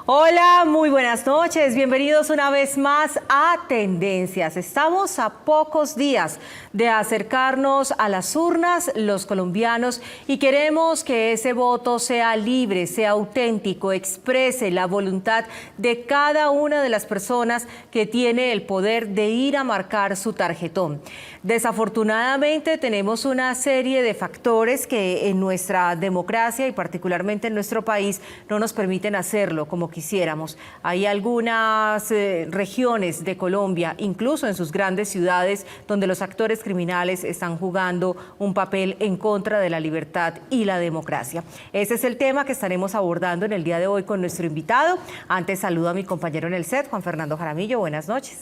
Hola, muy buenas noches. Bienvenidos una vez más a Tendencias. Estamos a pocos días de acercarnos a las urnas, los colombianos, y queremos que ese voto sea libre, sea auténtico, exprese la voluntad de cada una de las personas que tiene el poder de ir a marcar su tarjetón. Desafortunadamente tenemos una serie de factores que en nuestra democracia y particularmente en nuestro país no nos permiten hacerlo como quisiéramos. Hay algunas regiones de Colombia, incluso en sus grandes ciudades, donde los actores criminales están jugando un papel en contra de la libertad y la democracia. Ese es el tema que estaremos abordando en el día de hoy con nuestro invitado. Antes saludo a mi compañero en el set, Juan Fernando Jaramillo. Buenas noches.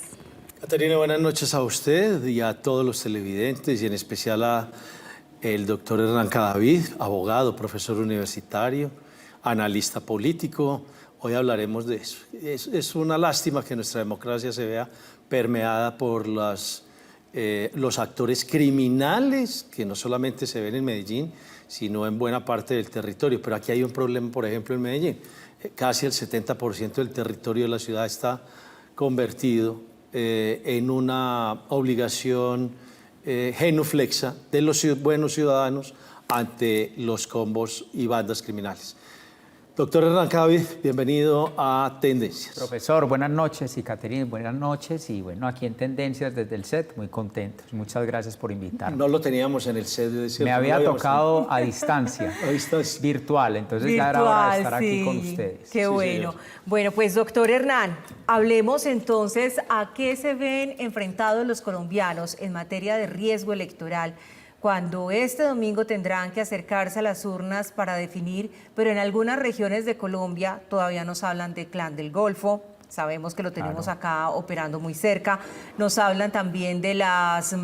Caterina, buenas noches a usted y a todos los televidentes y en especial a el doctor Hernán Cadavid, abogado, profesor universitario, analista político. Hoy hablaremos de eso. Es una lástima que nuestra democracia se vea permeada por los actores criminales que no solamente se ven en Medellín, sino en buena parte del territorio. Pero aquí hay un problema, por ejemplo, en Medellín. Casi el 70% del territorio de la ciudad está convertido en una obligación genuflexa de los buenos ciudadanos ante los combos y bandas criminales. Doctor Hernán Cadavid, bienvenido a Tendencias. Profesor, buenas noches, y Caterina, buenas noches, y bueno, aquí en Tendencias desde el set, muy contentos. Muchas gracias por invitarme. No lo teníamos en el set de cierto. Me había tocado a distancia, virtual, entonces ya era hora de estar aquí con ustedes. Qué bueno. Bueno, pues doctor Hernán, hablemos entonces a qué se ven enfrentados los colombianos en materia de riesgo electoral cuando este domingo tendrán que acercarse a las urnas para definir, pero en algunas regiones de Colombia todavía nos hablan del Clan del Golfo, sabemos que lo tenemos acá operando muy cerca, nos hablan también de las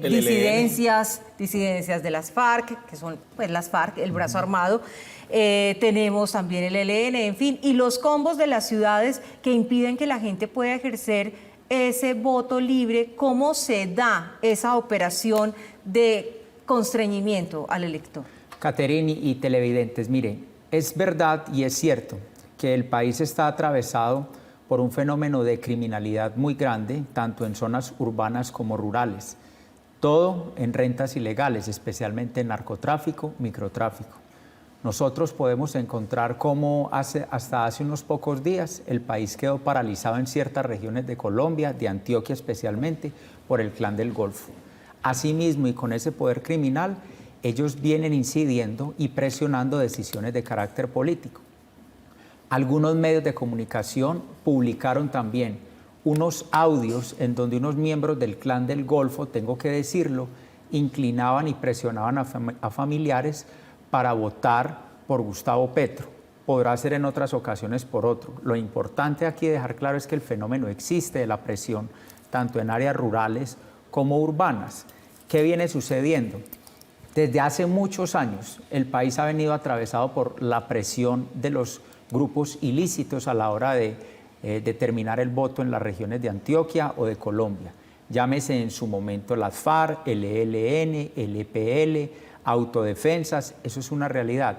disidencias de las FARC, que son pues las FARC, el brazo armado. Tenemos también el ELN, en fin, y los combos de las ciudades que impiden que la gente pueda ejercer ese voto libre. ¿Cómo se da esa operación de constreñimiento al elector? Caterina y televidentes, miren, es verdad y es cierto que el país está atravesado por un fenómeno de criminalidad muy grande, tanto en zonas urbanas como rurales. Todo en rentas ilegales, especialmente en narcotráfico, microtráfico. Nosotros podemos encontrar cómo hasta hace unos pocos días el país quedó paralizado en ciertas regiones de Colombia, de Antioquia especialmente, por el Clan del Golfo. Asimismo, y con ese poder criminal, ellos vienen incidiendo y presionando decisiones de carácter político. Algunos medios de comunicación publicaron también unos audios en donde unos miembros del Clan del Golfo, tengo que decirlo, inclinaban y presionaban a familiares para votar por Gustavo Petro. Podrá ser en otras ocasiones por otro. Lo importante aquí dejar claro es que el fenómeno existe de la presión, tanto en áreas rurales como urbanas. ¿Qué viene sucediendo? Desde hace muchos años el país ha venido atravesado por la presión de los grupos ilícitos a la hora de determinar el voto en las regiones de Antioquia o de Colombia. Llámese en su momento las FARC, el ELN, el EPL, autodefensas, eso es una realidad.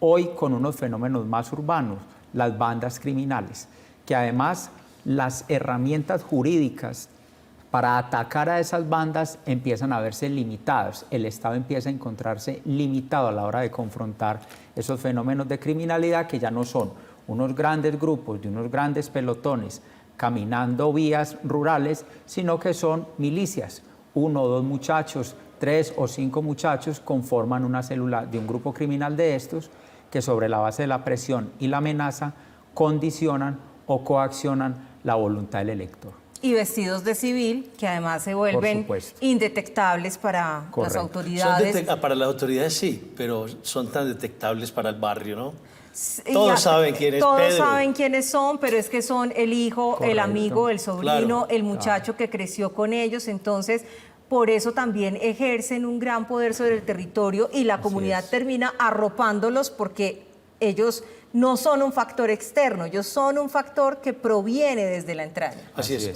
Hoy con unos fenómenos más urbanos, las bandas criminales, que además las herramientas jurídicas para atacar a esas bandas empiezan a verse limitadas. El Estado empieza a encontrarse limitado a la hora de confrontar esos fenómenos de criminalidad que ya no son unos grandes grupos de unos grandes pelotones caminando vías rurales, sino que son milicias, 1 o 2 muchachos, 3 o 5 muchachos conforman una célula de un grupo criminal de estos que sobre la base de la presión y la amenaza condicionan o coaccionan la voluntad del elector. Y vestidos de civil, que además se vuelven indetectables para las autoridades. Para las autoridades sí, pero son tan detectables para el barrio, ¿no? Todos saben quién es Pedro. Todos saben quiénes son, pero es que son el hijo, el amigo, el sobrino, el muchacho que creció con ellos. Entonces, por eso también ejercen un gran poder sobre el territorio y la comunidad termina arropándolos porque ellos no son un factor externo, ellos son un factor que proviene desde la entraña. Así es.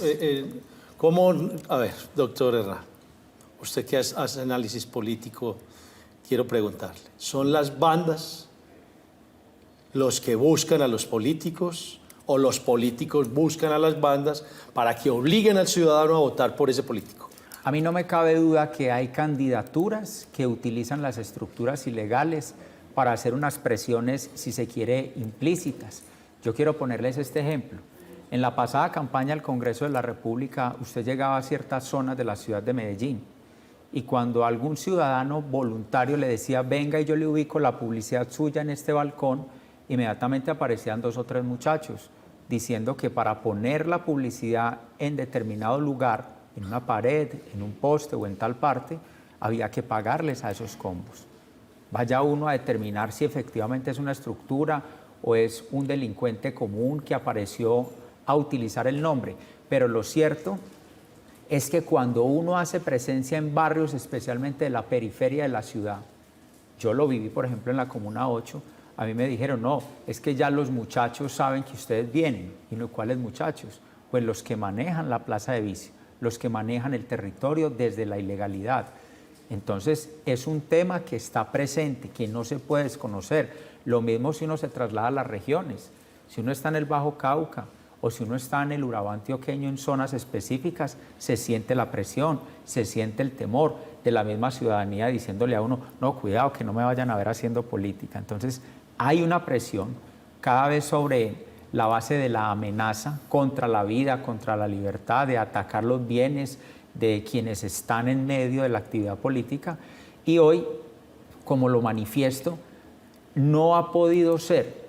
¿Cómo? A ver, doctor Hernán, usted que hace análisis político, quiero preguntarle, ¿son las bandas los que buscan a los políticos o los políticos buscan a las bandas para que obliguen al ciudadano a votar por ese político. A mí no me cabe duda que hay candidaturas que utilizan las estructuras ilegales para hacer unas presiones, si se quiere, implícitas. Yo quiero ponerles este ejemplo. En la pasada campaña al Congreso de la República, usted llegaba a ciertas zonas de la ciudad de Medellín y cuando algún ciudadano voluntario le decía, venga y yo le ubico la publicidad suya en este balcón, inmediatamente aparecían 2 o 3 muchachos diciendo que para poner la publicidad en determinado lugar, en una pared, en un poste o en tal parte, había que pagarles a esos combos. Vaya uno a determinar si efectivamente es una estructura o es un delincuente común que apareció a utilizar el nombre. Pero lo cierto es que cuando uno hace presencia en barrios, especialmente de la periferia de la ciudad, yo lo viví, por ejemplo, en la Comuna 8, a mí me dijeron, no, es que ya los muchachos saben que ustedes vienen. ¿Y no cuáles muchachos? Pues los que manejan la plaza de vicio, los que manejan el territorio desde la ilegalidad. Entonces, es un tema que está presente, que no se puede desconocer. Lo mismo si uno se traslada a las regiones. Si uno está en el Bajo Cauca o si uno está en el Urabá antioqueño en zonas específicas, se siente la presión, se siente el temor de la misma ciudadanía diciéndole a uno, no, cuidado, que no me vayan a ver haciendo política. Entonces, hay una presión cada vez sobre la base de la amenaza contra la vida, contra la libertad, de atacar los bienes de quienes están en medio de la actividad política. Y hoy, como lo manifiesto, no ha podido ser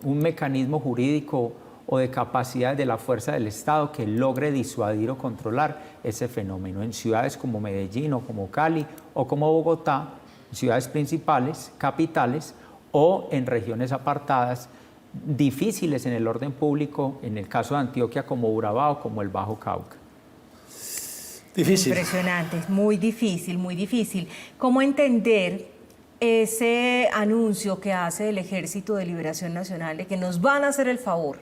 un mecanismo jurídico o de capacidad de la fuerza del Estado que logre disuadir o controlar ese fenómeno. En ciudades como Medellín o como Cali o como Bogotá, ciudades principales, capitales, o en regiones apartadas, difíciles en el orden público, en el caso de Antioquia como Urabá o como el Bajo Cauca. Difícil. Impresionante, muy difícil, muy difícil. ¿Cómo entender ese anuncio que hace el Ejército de Liberación Nacional de que nos van a hacer el favor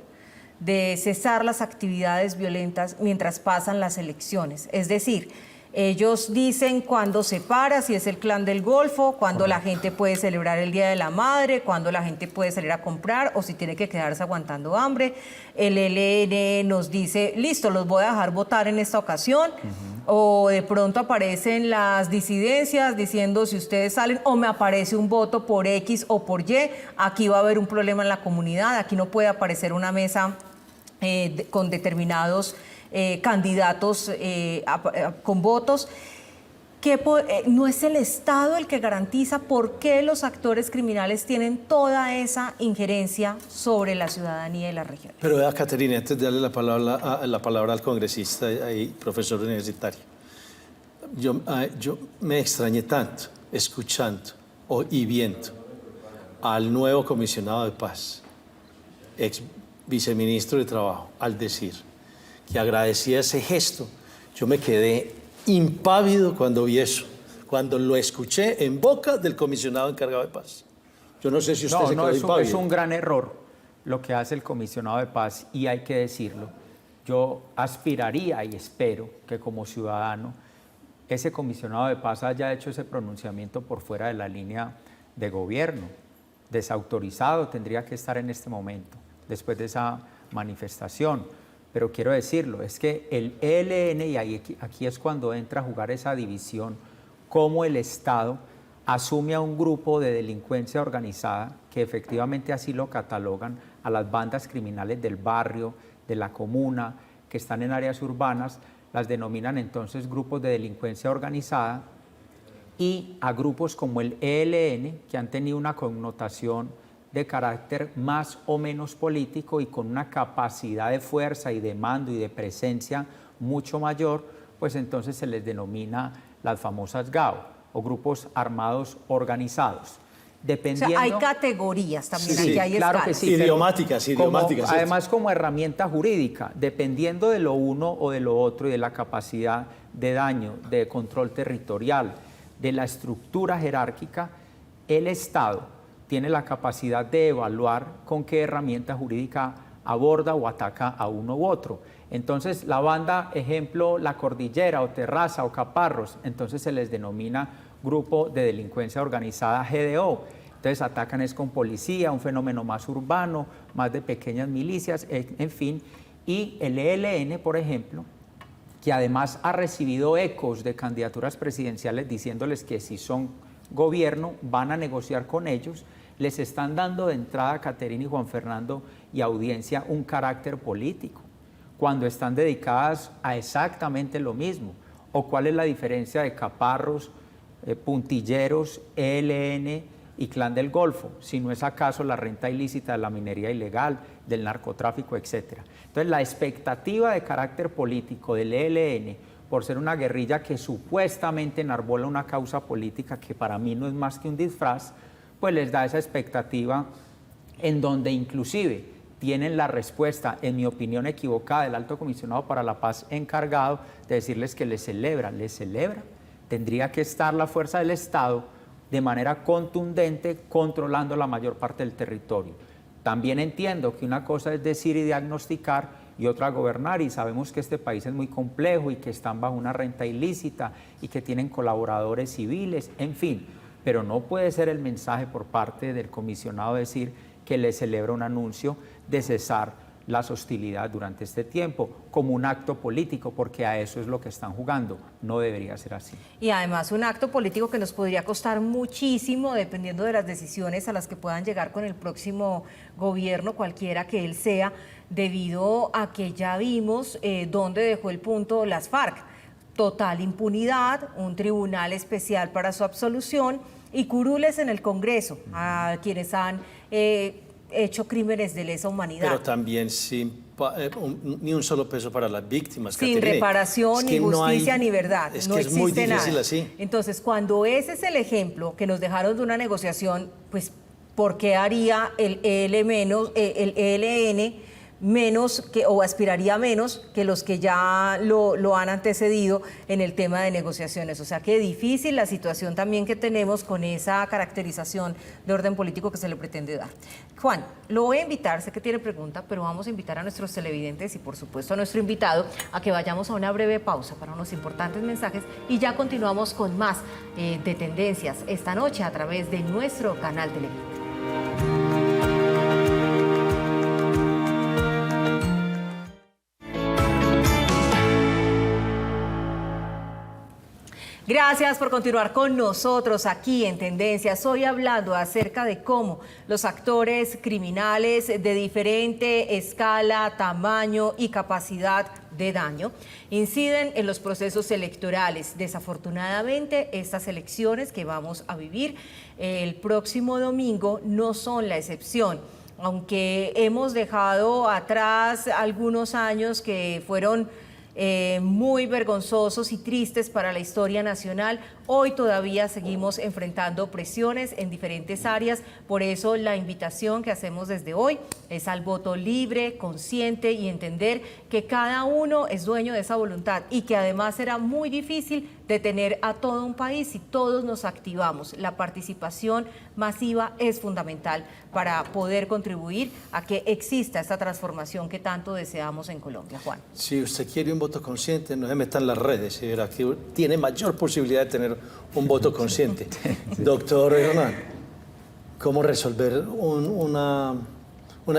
de cesar las actividades violentas mientras pasan las elecciones? Es decir, ellos dicen cuándo se para, si es el Clan del Golfo, cuándo la gente puede celebrar el Día de la Madre, cuándo la gente puede salir a comprar o si tiene que quedarse aguantando hambre. El ELN nos dice, listo, los voy a dejar votar en esta ocasión. O de pronto aparecen las disidencias diciendo si ustedes salen o me aparece un voto por X o por Y, aquí va a haber un problema en la comunidad, aquí no puede aparecer una mesa con determinados candidatos con votos. No es el Estado el que garantiza por qué los actores criminales tienen toda esa injerencia sobre la ciudadanía y la región. Pero vea, Caterina, antes de darle la palabra al congresista y profesor universitario, yo me extrañé tanto escuchando y viendo al nuevo comisionado de paz, ex viceministro de Trabajo, al decir que agradecía ese gesto. Yo me quedé impávido cuando vi eso, cuando lo escuché en boca del comisionado encargado de paz. Yo no sé si usted se quedó impávido. Es un gran error lo que hace el comisionado de paz y hay que decirlo. Yo aspiraría y espero que como ciudadano ese comisionado de paz haya hecho ese pronunciamiento por fuera de la línea de gobierno. Desautorizado tendría que estar en este momento, después de esa manifestación. Pero quiero decirlo, es que el ELN, y aquí es cuando entra a jugar esa división, cómo el Estado asume a un grupo de delincuencia organizada, que efectivamente así lo catalogan, a las bandas criminales del barrio, de la comuna, que están en áreas urbanas, las denominan entonces grupos de delincuencia organizada, y a grupos como el ELN, que han tenido una connotación de carácter más o menos político y con una capacidad de fuerza y de mando y de presencia mucho mayor, pues entonces se les denomina las famosas GAO o grupos armados organizados. Dependiendo, o sea, hay categorías también, sí, aquí hay claro escalas. que sí, idiomáticas. Además como herramienta jurídica, dependiendo de lo uno o de lo otro y de la capacidad de daño, de control territorial, de la estructura jerárquica, el Estado tiene la capacidad de evaluar con qué herramienta jurídica aborda o ataca a uno u otro. Entonces, la banda, ejemplo, La Cordillera o Terraza o Caparros, entonces se les denomina Grupo de Delincuencia Organizada, GDO. Entonces atacan es con policía, un fenómeno más urbano, más de pequeñas milicias, en fin. Y el ELN, por ejemplo, que además ha recibido ecos de candidaturas presidenciales diciéndoles que si son gobierno van a negociar con ellos, les están dando de entrada a Caterina y Juan Fernando y audiencia un carácter político, cuando están dedicadas a exactamente lo mismo. ¿O cuál es la diferencia de Caparros, Puntilleros, ELN y Clan del Golfo? Si no es acaso la renta ilícita de la minería ilegal, del narcotráfico, etcétera. Entonces, la expectativa de carácter político del ELN, por ser una guerrilla que supuestamente enarbola una causa política que para mí no es más que un disfraz, pues les da esa expectativa en donde inclusive tienen la respuesta, en mi opinión equivocada, del Alto Comisionado para la Paz encargado de decirles que les celebra. Tendría que estar la fuerza del Estado de manera contundente controlando la mayor parte del territorio. También entiendo que una cosa es decir y diagnosticar y otra gobernar, y sabemos que este país es muy complejo y que están bajo una renta ilícita y que tienen colaboradores civiles, en fin, pero no puede ser el mensaje por parte del comisionado decir que le celebra un anuncio de cesar las hostilidades durante este tiempo como un acto político, porque a eso es lo que están jugando. No debería ser así. Y además un acto político que nos podría costar muchísimo dependiendo de las decisiones a las que puedan llegar con el próximo gobierno, cualquiera que él sea, debido a que ya vimos dónde dejó el punto las FARC. Total impunidad, un tribunal especial para su absolución y curules en el Congreso a quienes han hecho crímenes de lesa humanidad. Pero también sin ni un solo peso para las víctimas. Sin Caterina, reparación, ni justicia, ni verdad. Es no que es muy existe difícil nada. así. Entonces, cuando ese es el ejemplo que nos dejaron de una negociación, pues, ¿por qué haría el ELN menos que, o aspiraría menos que los que ya lo han antecedido en el tema de negociaciones? O sea que difícil la situación también que tenemos con esa caracterización de orden político que se le pretende dar. Juan, lo voy a invitar, sé que tiene pregunta, pero vamos a invitar a nuestros televidentes y por supuesto a nuestro invitado a que vayamos a una breve pausa para unos importantes mensajes y ya continuamos con más de tendencias esta noche a través de nuestro canal televisivo. Gracias por continuar con nosotros aquí en Tendencias. Hoy hablando acerca de cómo los actores criminales de diferente escala, tamaño y capacidad de daño inciden en los procesos electorales. Desafortunadamente, estas elecciones que vamos a vivir el próximo domingo no son la excepción. Aunque hemos dejado atrás algunos años que fueron muy vergonzosos y tristes para la historia nacional, hoy todavía seguimos enfrentando presiones en diferentes áreas. Por eso la invitación que hacemos desde hoy es al voto libre, consciente y entender que cada uno es dueño de esa voluntad y que además será muy difícil detener a todo un país si todos nos activamos. La participación masiva es fundamental para poder contribuir a que exista esta transformación que tanto deseamos en Colombia. Juan. Si usted quiere un voto consciente, no se meta en las redes, y verá que tiene mayor posibilidad de tener un voto consciente. Doctor Hernán, ¿cómo resolver una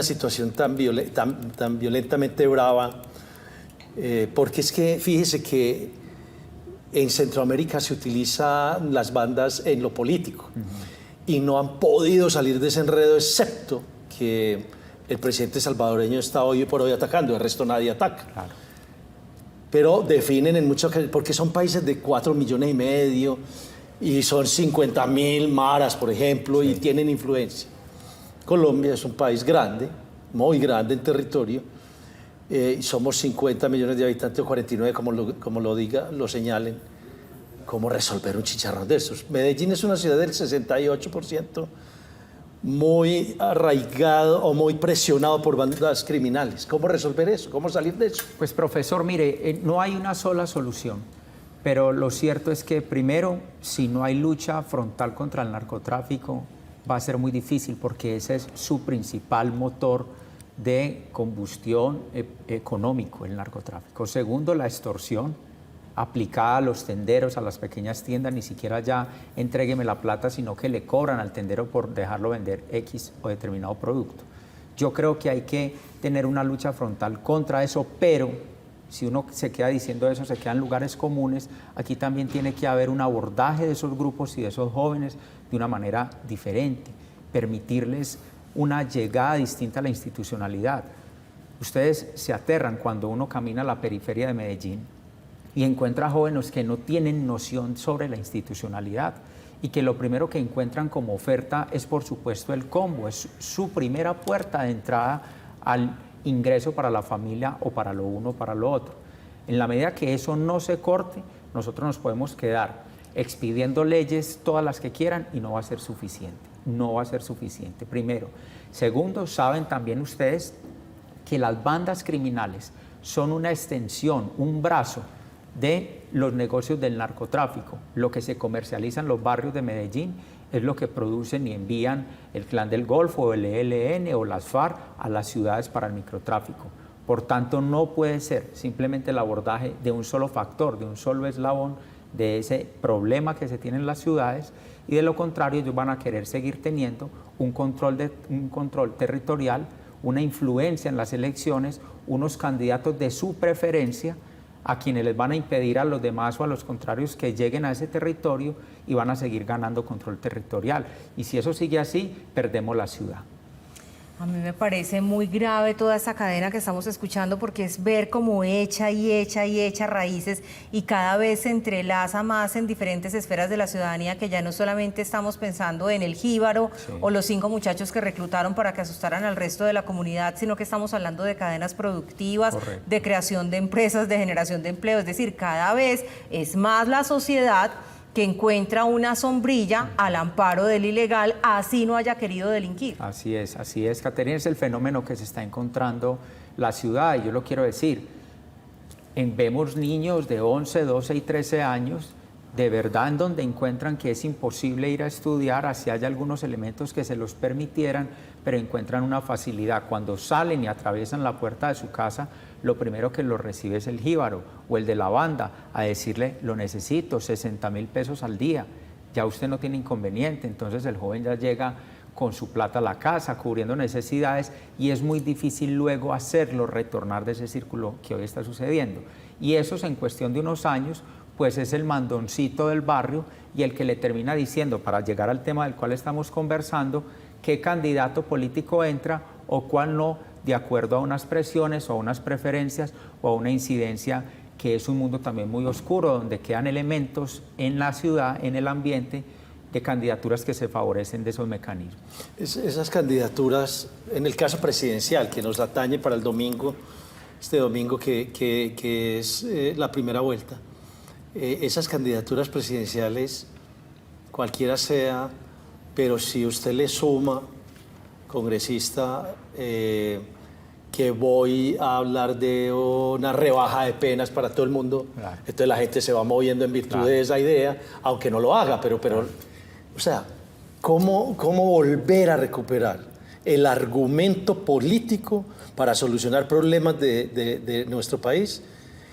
situación tan violentamente brava? Porque es que, fíjese que en Centroamérica se utilizan las bandas en lo político y no han podido salir de ese enredo, excepto que el presidente salvadoreño está hoy por hoy atacando, el resto nadie ataca. Claro. Pero definen en muchas ocasiones, porque son países de 4,5 millones y son 50.000 maras, por ejemplo, sí, y tienen influencia. Colombia es un país grande, muy grande en territorio, somos 50 millones de habitantes o 49, como lo señalen. ¿Cómo resolver un chicharrón de esos? Medellín es una ciudad del 68%, muy arraigado o muy presionado por bandas criminales. ¿Cómo resolver eso? ¿Cómo salir de eso? Pues, profesor, mire, no hay una sola solución, pero lo cierto es que primero, si no hay lucha frontal contra el narcotráfico, va a ser muy difícil porque ese es su principal motor de combustión económico, el narcotráfico. Segundo, la extorsión, aplicada a los tenderos, a las pequeñas tiendas, ni siquiera ya entrégueme la plata, sino que le cobran al tendero por dejarlo vender X o determinado producto. Yo creo que hay que tener una lucha frontal contra eso, pero si uno se queda diciendo eso, se queda en lugares comunes, aquí también tiene que haber un abordaje de esos grupos y de esos jóvenes de una manera diferente, permitirles una llegada distinta a la institucionalidad. Ustedes se aterran cuando uno camina a la periferia de Medellín y encuentra jóvenes que no tienen noción sobre la institucionalidad y que lo primero que encuentran como oferta es, por supuesto, el combo, es su primera puerta de entrada al ingreso para la familia o para lo uno o para lo otro. En la medida que eso no se corte, nosotros nos podemos quedar expidiendo leyes todas las que quieran y no va a ser suficiente, no va a ser suficiente, primero. Segundo, saben también ustedes que las bandas criminales son una extensión, un brazo de los negocios del narcotráfico. Lo que se comercializa en los barrios de Medellín es lo que producen y envían el Clan del Golfo, o el ELN o las FARC a las ciudades para el microtráfico. Por tanto, no puede ser simplemente el abordaje de un solo factor, de un solo eslabón de ese problema que se tiene en las ciudades, y de lo contrario ellos van a querer seguir teniendo un control territorial, una influencia en las elecciones, unos candidatos de su preferencia a quienes les van a impedir a los demás o a los contrarios que lleguen a ese territorio, y van a seguir ganando control territorial. Y si eso sigue así, perdemos la ciudad. A mí me parece muy grave toda esta cadena que estamos escuchando, porque es ver cómo echa y echa y echa raíces, y cada vez se entrelaza más en diferentes esferas de la ciudadanía, que ya no solamente estamos pensando en el jíbaro o los 5 muchachos que reclutaron para que asustaran al resto de la comunidad, sino que estamos hablando de cadenas productivas, de creación de empresas, de generación de empleo. Es decir, cada vez es más la sociedad que encuentra una sombrilla al amparo del ilegal, así no haya querido delinquir. Así es, Caterina, es el fenómeno que se está encontrando la ciudad, y yo lo quiero decir. Vemos niños de 11, 12 y 13 años, de verdad, en donde encuentran que es imposible ir a estudiar, así hay algunos elementos que se los permitieran, pero encuentran una facilidad. Cuando salen y atraviesan la puerta de su casa, lo primero que los recibe es el jíbaro o el de la banda, a decirle: lo necesito, 60.000 pesos al día, ya usted no tiene inconveniente. Entonces el joven ya llega con su plata a la casa, cubriendo necesidades, y es muy difícil luego hacerlo retornar de ese círculo que hoy está sucediendo. Y eso es en cuestión de unos años, pues es el mandoncito del barrio y el que le termina diciendo, para llegar al tema del cual estamos conversando, qué candidato político entra o cuál no, de acuerdo a unas presiones o a unas preferencias o a una incidencia, que es un mundo también muy oscuro, donde quedan elementos en la ciudad, en el ambiente, de candidaturas que se favorecen de esos mecanismos. Esas candidaturas, en el caso presidencial, que nos atañe para el domingo, este domingo que es la primera vuelta, esas candidaturas presidenciales, cualquiera sea, pero si usted le suma, congresista, que voy a hablar de una rebaja de penas para todo el mundo, claro, entonces la gente se va moviendo en virtud, claro, de esa idea, aunque no lo haga, pero claro, o sea, ¿cómo volver a recuperar el argumento político para solucionar problemas de nuestro país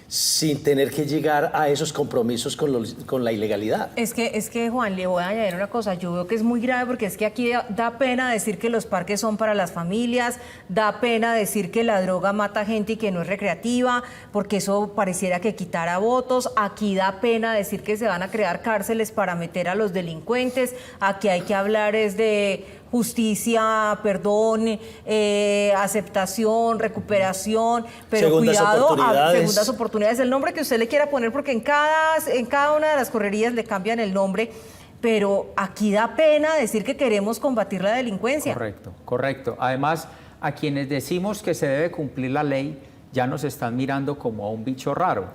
sin tener que llegar a esos compromisos con la ilegalidad? Es que, Juan, le voy a añadir una cosa. Yo veo que es muy grave, porque es que aquí da pena decir que los parques son para las familias, da pena decir que la droga mata gente y que no es recreativa, porque eso pareciera que quitara votos. Aquí da pena decir que se van a crear cárceles para meter a los delincuentes. Aquí hay que hablar es de justicia, perdón, aceptación, recuperación, pero cuidado a segundas oportunidades, el nombre que usted le quiera poner, porque en cada una de las correrías le cambian el nombre, pero aquí da pena decir que queremos combatir la delincuencia. Correcto. Además, a quienes decimos que se debe cumplir la ley, ya nos están mirando como a un bicho raro.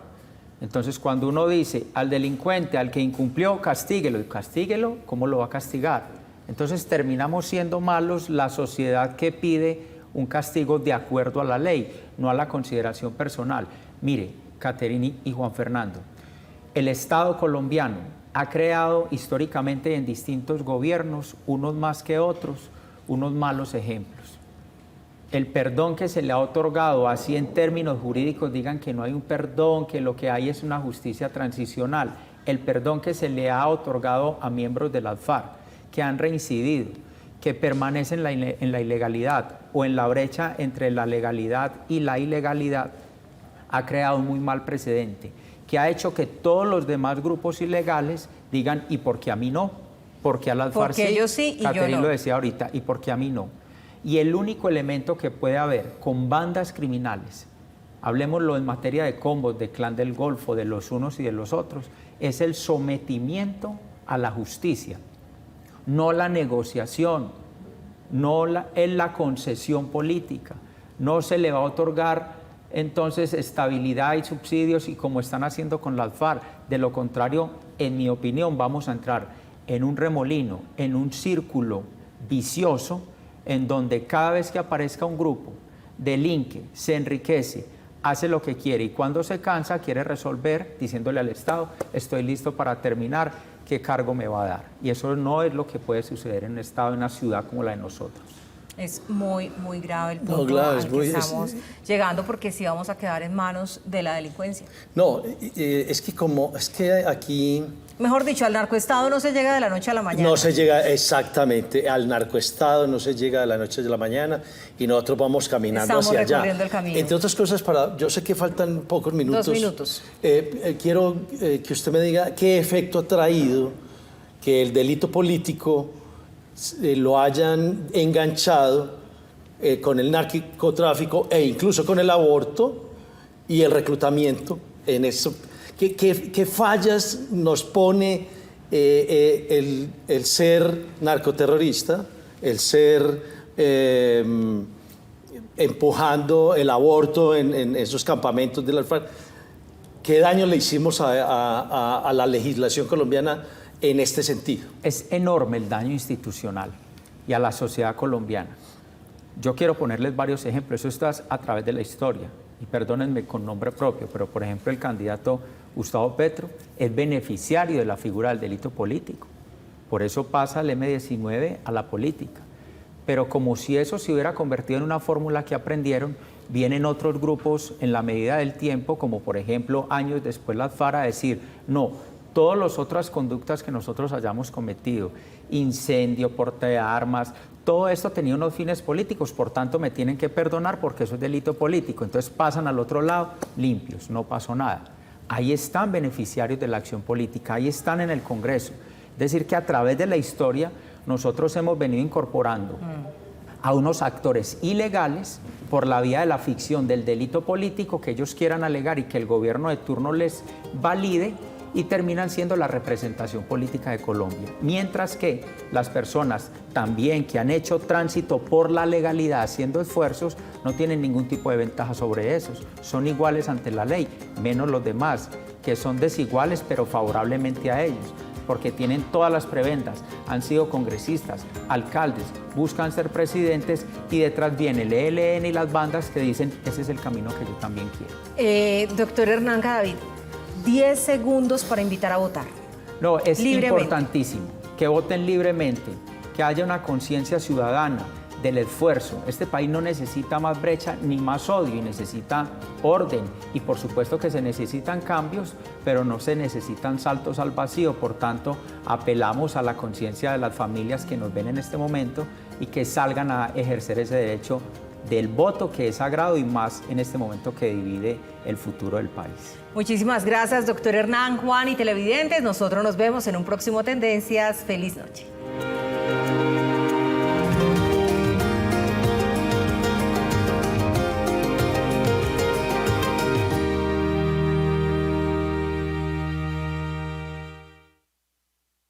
Entonces, cuando uno dice al delincuente, al que incumplió, castíguelo, ¿cómo lo va a castigar? Entonces terminamos siendo malos la sociedad que pide un castigo de acuerdo a la ley, no a la consideración personal. Mire, Caterina y Juan Fernando, el Estado colombiano ha creado históricamente en distintos gobiernos, unos más que otros, unos malos ejemplos. el perdón que se le ha otorgado, así en términos jurídicos digan que no hay un perdón, que lo que hay es una justicia transicional, el perdón que se le ha otorgado a miembros de las FARC que han reincidido, que permanecen en la ilegalidad o en la brecha entre la legalidad y la ilegalidad, ha creado un muy mal precedente, que ha hecho que todos los demás grupos ilegales digan, ¿y por qué a mí no? Porque a las FARC sí, ellos sí y Catherine yo no. lo decía ahorita, ¿y por qué a mí no? Y el único elemento que puede haber con bandas criminales, hablemoslo en materia de combos, de Clan del Golfo, de los unos y de los otros, es el sometimiento a la justicia, no la negociación, no la concesión política. No se le va a otorgar entonces estabilidad y subsidios y como están haciendo con las FARC. De lo contrario, en mi opinión, vamos a entrar en un remolino, en un círculo vicioso, en donde cada vez que aparezca un grupo, delinque, se enriquece, hace lo que quiere y cuando se cansa quiere resolver diciéndole al Estado, estoy listo para terminar, ¿qué cargo me va a dar? Y eso no es lo que puede suceder en un Estado, en una ciudad como la de nosotros. Es muy, muy grave el punto No, claro, al que estamos llegando, porque sí vamos a quedar en manos de la delincuencia. No, es que aquí... Mejor dicho, al narcoestado no se llega de la noche a la mañana. No se llega exactamente, al narcoestado no se llega de la noche a la mañana y nosotros vamos caminando hacia allá. Estamos recorriendo el camino. Entre otras cosas, yo sé que faltan pocos minutos. 2 minutos. Quiero que usted me diga qué efecto ha traído que el delito político lo hayan enganchado con el narcotráfico e incluso con el aborto y el reclutamiento en eso. ¿Qué fallas nos pone el ser narcoterrorista, el ser empujando el aborto en esos campamentos de la FARC? ¿Qué daño le hicimos a la legislación colombiana en este sentido? Es enorme el daño institucional y a la sociedad colombiana. Yo quiero ponerles varios ejemplos, eso está a través de la historia, y perdónenme con nombre propio, pero por ejemplo el candidato Gustavo Petro es beneficiario de la figura del delito político, por eso pasa el M-19 a la política, pero como si eso se hubiera convertido en una fórmula que aprendieron, vienen otros grupos en la medida del tiempo, como por ejemplo años después las FARC, a decir, no, todas las otras conductas que nosotros hayamos cometido, incendio, porte de armas, todo esto tenía unos fines políticos, por tanto me tienen que perdonar porque eso es delito político. Entonces pasan al otro lado limpios, no pasó nada. Ahí están beneficiarios de la acción política, ahí están en el Congreso. Es decir, que a través de la historia nosotros hemos venido incorporando a unos actores ilegales por la vía de la ficción del delito político que ellos quieran alegar y que el gobierno de turno les valide, y terminan siendo la representación política de Colombia. Mientras que las personas también que han hecho tránsito por la legalidad haciendo esfuerzos no tienen ningún tipo de ventaja sobre esos. Son iguales ante la ley, menos los demás, que son desiguales pero favorablemente a ellos, porque tienen todas las prebendas, han sido congresistas, alcaldes, buscan ser presidentes y detrás viene el ELN y las bandas que dicen ese es el camino que yo también quiero. Doctor Hernán Cadavid, 10 segundos para invitar a votar. No, es libremente. Importantísimo que voten libremente, que haya una conciencia ciudadana del esfuerzo. Este país no necesita más brecha ni más odio, y necesita orden. Y por supuesto que se necesitan cambios, pero no se necesitan saltos al vacío. Por tanto, apelamos a la conciencia de las familias que nos ven en este momento y que salgan a ejercer ese derecho del voto, que es sagrado y más en este momento que divide el futuro del país. Muchísimas gracias, doctor Hernán, Juan y televidentes. Nosotros nos vemos en un próximo Tendencias. Feliz noche.